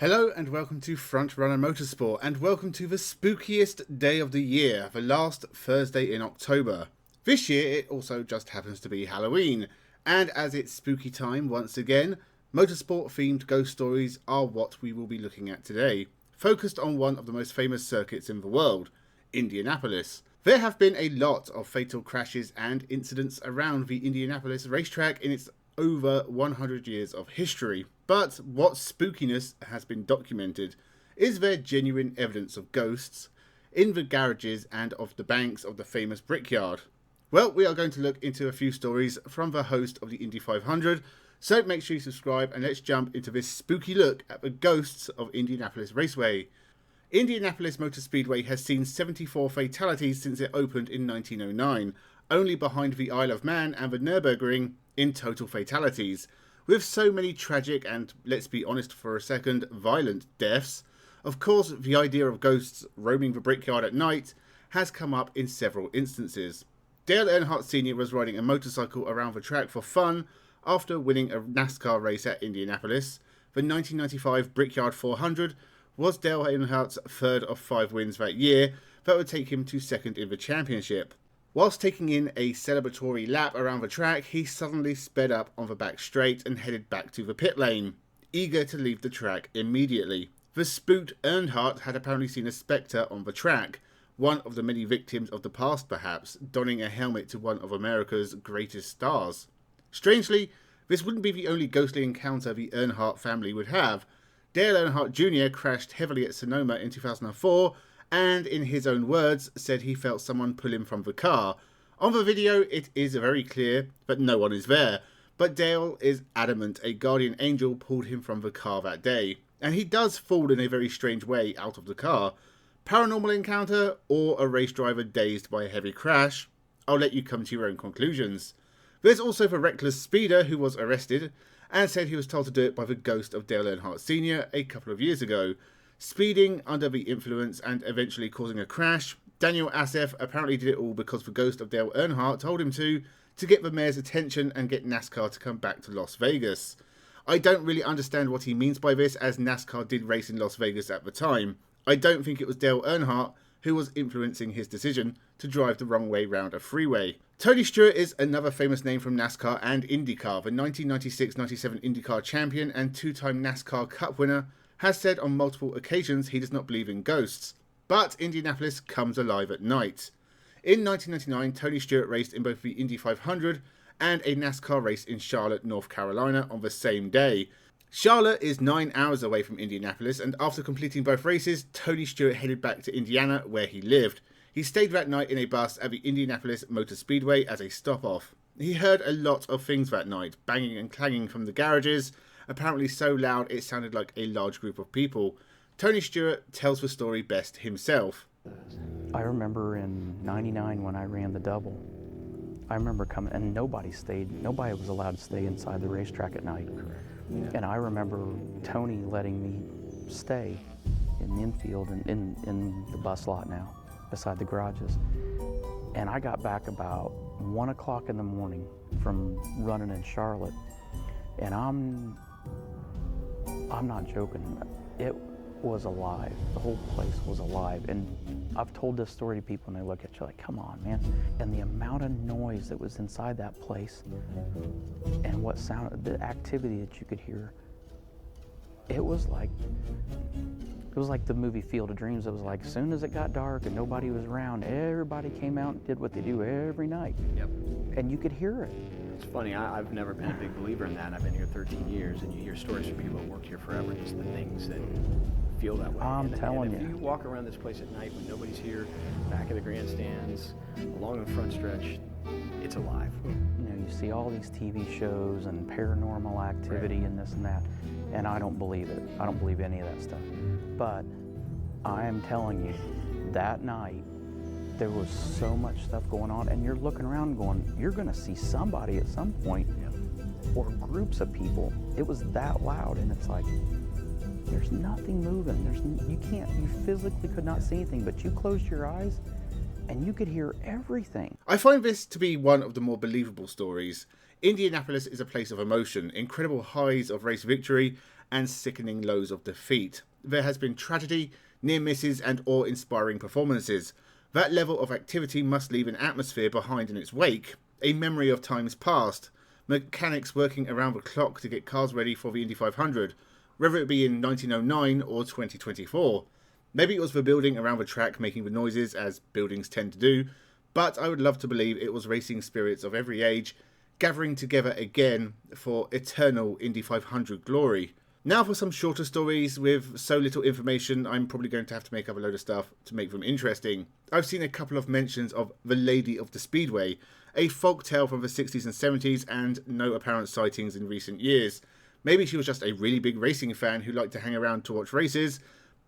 Hello and welcome to Frontrunner Motorsport, and welcome to the spookiest day of the year, the last Thursday in October. This year it also just happens to be Halloween, and as it's spooky time once again, motorsport themed ghost stories are what we will be looking at today, focused on one of the most famous circuits in the world, Indianapolis. There have been a lot of fatal crashes and incidents around the Indianapolis racetrack in its over 100 years of history, but what spookiness has been documented? Is there genuine evidence of ghosts in the garages and off the banks of the famous Brickyard? Well, we are going to look into a few stories from the host of the Indy 500, so make sure you subscribe and let's jump into this spooky look at the ghosts of Indianapolis Raceway. Indianapolis Motor Speedway has seen 74 fatalities since it opened in 1909, only behind the Isle of Man and the Nürburgring in total fatalities. With so many tragic and, let's be honest for a second, violent deaths, of course the idea of ghosts roaming the Brickyard at night has come up in several instances. Dale Earnhardt Sr. was riding a motorcycle around the track for fun after winning a NASCAR race at Indianapolis. The 1995 Brickyard 400 was Dale Earnhardt's third of 5 wins that year that would take him to second in the championship. Whilst taking in a celebratory lap around the track, he suddenly sped up on the back straight and headed back to the pit lane, eager to leave the track immediately. The spooked Earnhardt had apparently seen a spectre on the track, one of the many victims of the past perhaps, donning a helmet to one of America's greatest stars. Strangely, this wouldn't be the only ghostly encounter the Earnhardt family would have. Dale Earnhardt Jr. crashed heavily at Sonoma in 2004, and in his own words said he felt someone pull him from the car. On the video it is very clear that no one is there, but Dale is adamant a guardian angel pulled him from the car that day, and he does fall in a very strange way out of the car. Paranormal encounter or a race driver dazed by a heavy crash? I'll let you come to your own conclusions. There's also the reckless speeder who was arrested and said he was told to do it by the ghost of Dale Earnhardt Sr. a couple of years ago. Speeding under the influence and eventually causing a crash, Daniel Assef apparently did it all because the ghost of Dale Earnhardt told him to get the mayor's attention and get NASCAR to come back to Las Vegas. I don't really understand what he means by this, as NASCAR did race in Las Vegas at the time. I don't think it was Dale Earnhardt who was influencing his decision to drive the wrong way round a freeway. Tony Stewart is another famous name from NASCAR and IndyCar. The 1996-97 IndyCar champion and two-time NASCAR Cup winner has said on multiple occasions he does not believe in ghosts, but Indianapolis comes alive at night. In 1999, Tony Stewart raced in both the Indy 500 and a NASCAR race in Charlotte, North Carolina on the same day. Charlotte is 9 hours away from Indianapolis, and after completing both races, Tony Stewart headed back to Indiana where he lived. He stayed that night in a bus at the Indianapolis Motor Speedway as a stop-off. He heard a lot of things that night, banging and clanging from the garages, apparently so loud it sounded like a large group of people. Tony Stewart tells the story best himself. I remember in '99 when I ran the double, I remember coming, and nobody was allowed to stay inside the racetrack at night. Yeah. And I remember Tony letting me stay in the infield and in the bus lot now, beside the garages. And I got back about 1 o'clock in the morning from running in Charlotte, and I'm not joking. It was alive. The whole place was alive. And I've told this story to people and they look at you like, come on, man. And the amount of noise that was inside that place and what sound, the activity that you could hear, it was like the movie Field of Dreams. It was like as soon as it got dark and nobody was around, everybody came out and did what they do every night. Yep. And you could hear it. It's funny, I've never been a big believer in that. I've been here 13 years, and you hear stories from people who worked here forever, just the things that feel that way. I'm telling you. If you. you walk around this place at night when nobody's here, back of the grandstands, along the front stretch, it's alive. You know, you see all these TV shows and paranormal activity and this and that, and I don't believe it. I don't believe any of that stuff. But I am telling you, that night, there was so much stuff going on, and you're looking around going, you're going to see somebody at some point, or groups of people. It was that loud, and it's like, there's nothing moving. You physically could not see anything, but you closed your eyes, and you could hear everything. I find this to be one of the more believable stories. Indianapolis is a place of emotion, incredible highs of race victory, and sickening lows of defeat. There has been tragedy, near misses and awe-inspiring performances. That level of activity must leave an atmosphere behind in its wake, a memory of times past, mechanics working around the clock to get cars ready for the Indy 500, whether it be in 1909 or 2024. Maybe it was the building around the track making the noises, as buildings tend to do, but I would love to believe it was racing spirits of every age gathering together again for eternal Indy 500 glory. Now for some shorter stories with so little information, I'm probably going to have to make up a load of stuff to make them interesting. I've seen a couple of mentions of the Lady of the Speedway, a folk tale from the 60s and 70s, and no apparent sightings in recent years. Maybe she was just a really big racing fan who liked to hang around to watch races,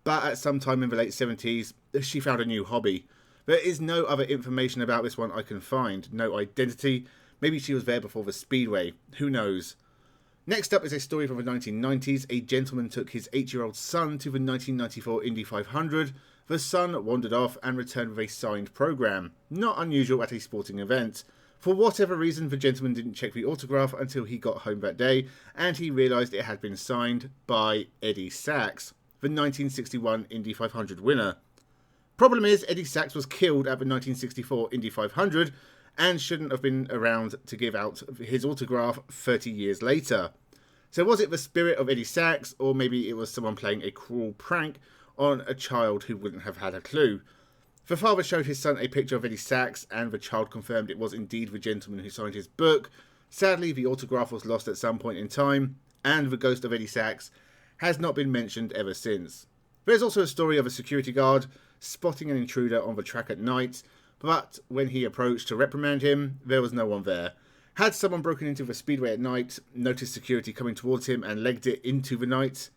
but at some time in the late 70s, she found a new hobby. There is no other information about this one I can find, no identity. Maybe she was there before the Speedway, who knows. Next up is a story from the 1990s. A gentleman took his 8-year-old son to the 1994 Indy 500. The son wandered off and returned with a signed programme. Not unusual at a sporting event. For whatever reason, the gentleman didn't check the autograph until he got home that day, and he realised it had been signed by Eddie Sachs, the 1961 Indy 500 winner. Problem is, Eddie Sachs was killed at the 1964 Indy 500 and shouldn't have been around to give out his autograph 30 years later. So was it the spirit of Eddie Sachs, or maybe it was someone playing a cruel prank on a child who wouldn't have had a clue? The father showed his son a picture of Eddie Sachs, and the child confirmed it was indeed the gentleman who signed his book. Sadly, the autograph was lost at some point in time, and the ghost of Eddie Sachs has not been mentioned ever since. There's also a story of a security guard spotting an intruder on the track at night, but when he approached to reprimand him, there was no one there. Had someone broken into the Speedway at night, noticed security coming towards him and legged it into the night?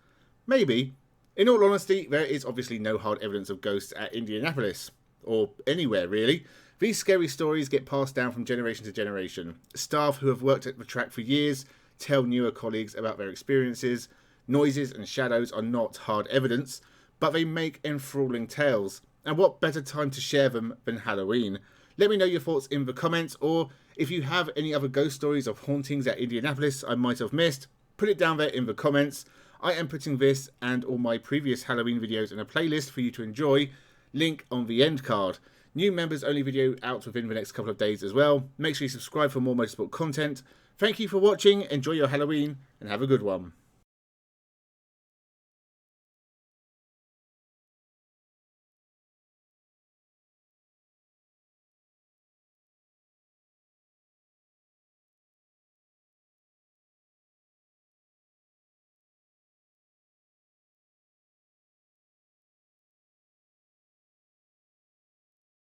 Maybe. In all honesty, there is obviously no hard evidence of ghosts at Indianapolis. Or anywhere, really. These scary stories get passed down from generation to generation. Staff who have worked at the track for years tell newer colleagues about their experiences. Noises and shadows are not hard evidence, but they make enthralling tales. And what better time to share them than Halloween? Let me know your thoughts in the comments, or if you have any other ghost stories of hauntings at Indianapolis I might have missed, put it down there in the comments. I am putting this and all my previous Halloween videos in a playlist for you to enjoy. Link on the end card. New members only video out within the next couple of days as well. Make sure you subscribe for more motorsport content. Thank you for watching, enjoy your Halloween, and have a good one.